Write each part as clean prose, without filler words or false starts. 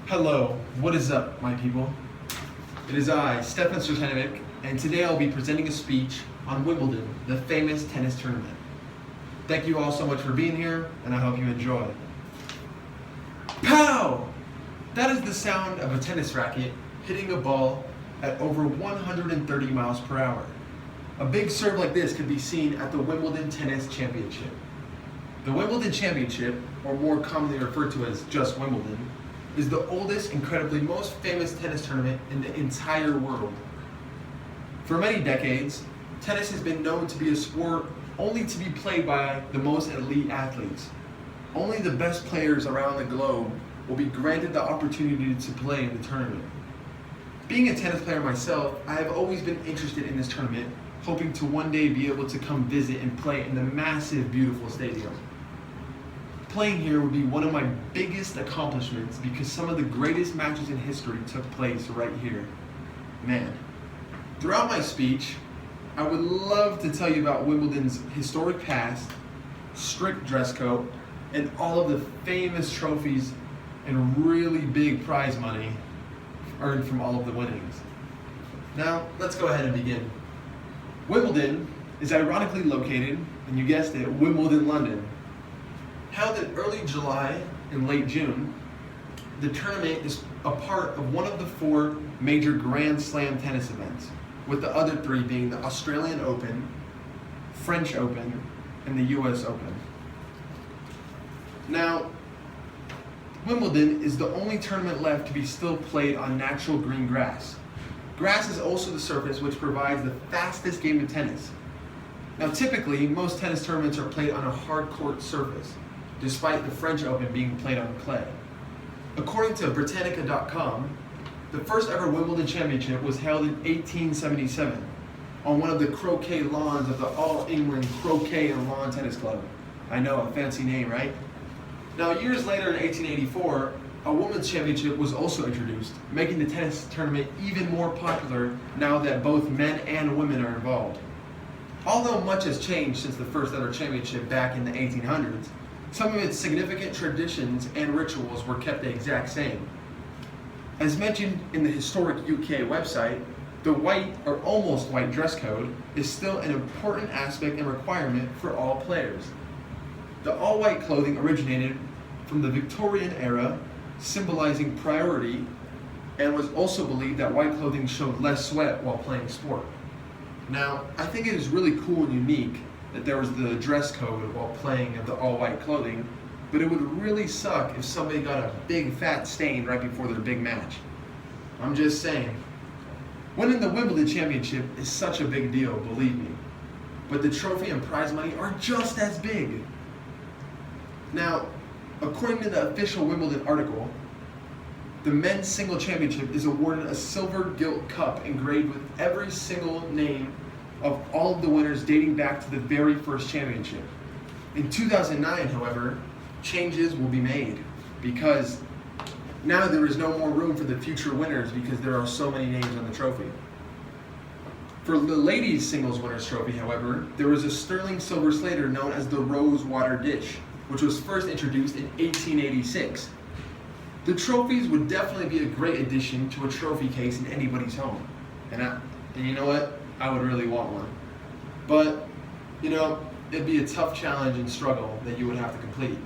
Hello, what is up, my people? It is I, Stefan Sretenovic, and today I'll be presenting a speech on Wimbledon, the famous tennis tournament. Thank you all so much for being here, and I hope you enjoy. Pow! That is the sound of a tennis racket hitting a ball at over 130 miles per hour. A big serve like this could be seen at the Wimbledon Tennis Championship. The Wimbledon Championship, or more commonly referred to as just Wimbledon, is the oldest, incredibly most famous tennis tournament in the entire world. For many decades, tennis has been known to be a sport only to be played by the most elite athletes. Only the best players around the globe will be granted the opportunity to play in the tournament. Being a tennis player myself, I have always been interested in this tournament, hoping to one day be able to come visit and play in the massive, beautiful stadium. Playing here would be one of my biggest accomplishments because some of the greatest matches in history took place right here. Man. Throughout my speech, I would love to tell you about Wimbledon's historic past, strict dress code, and all of the famous trophies and really big prize money earned from all of the winnings. Now, let's go ahead and begin. Wimbledon is ironically located, and you guessed it, Wimbledon, London. Held in early July and late June, the tournament is a part of one of the 4 major Grand Slam tennis events, with the other 3 being the Australian Open, French Open, and the US Open. Now, Wimbledon is the only tournament left to be still played on natural green grass. Grass is also the surface which provides the fastest game of tennis. Now typically, most tennis tournaments are played on a hard court surface, despite the French Open being played on clay. According to Britannica.com, the first ever Wimbledon Championship was held in 1877 on one of the croquet lawns of the All England Croquet and Lawn Tennis Club. I know, a fancy name, right? Now years later in 1884, a women's championship was also introduced, making the tennis tournament even more popular now that both men and women are involved. Although much has changed since the first ever championship back in the 1800s, some of its significant traditions and rituals were kept the exact same. As mentioned in the historic UK website, the white or almost white dress code is still an important aspect and requirement for all players. The all-white clothing originated from the Victorian era, symbolizing priority, and was also believed that white clothing showed less sweat while playing sport. Now, I think it is really cool and unique that there was the dress code while playing of the all-white clothing, but it would really suck if somebody got a big fat stain right before their big match. I'm just saying. Winning the Wimbledon Championship is such a big deal, believe me, but the trophy and prize money are just as big. Now, according to the official Wimbledon article, the men's single championship is awarded a silver gilt cup engraved with every single name of all of the winners dating back to the very first championship. In 2009, however, changes will be made because now there is no more room for the future winners because there are so many names on the trophy. For the ladies' singles winners trophy, however, there was a sterling silver slater known as the Rose Water Dish, which was first introduced in 1886. The trophies would definitely be a great addition to a trophy case in anybody's home. And you know what? I would really want one. But, it'd be a tough challenge and struggle that you would have to complete.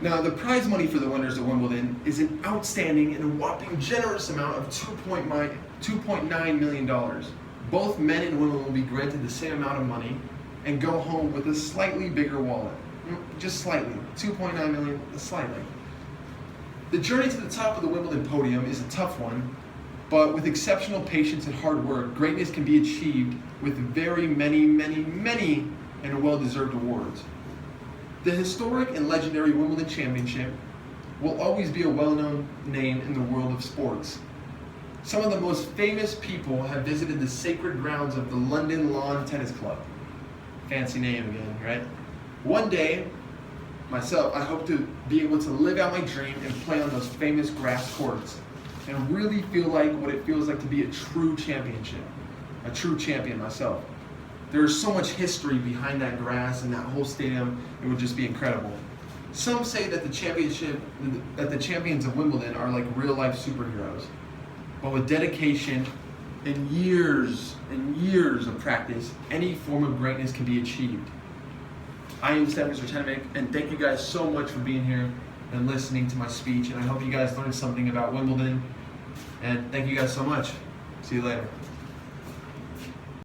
Now, the prize money for the winners of Wimbledon is an outstanding and whopping generous amount of $2.9 million. Both men and women will be granted the same amount of money and go home with a slightly bigger wallet. Just slightly. 2.9 million, slightly. The journey to the top of the Wimbledon podium is a tough one, but with exceptional patience and hard work, greatness can be achieved with very many and well-deserved awards. The historic and legendary Wimbledon Championship will always be a well-known name in the world of sports. Some of the most famous people have visited the sacred grounds of the London Lawn Tennis Club. Fancy name again, right? One day, myself, I hope to be able to live out my dream and play on those famous grass courts and really feel like what it feels like to be a true champion myself. There's so much history behind that grass and that whole stadium, it would just be incredible. Some say that the champions of Wimbledon are like real life superheroes. But with dedication and years of practice, any form of greatness can be achieved. I am Stefan Zrtanovic, and thank you guys so much for being here and listening to my speech. And I hope you guys learned something about Wimbledon. And thank you guys so much. See you later.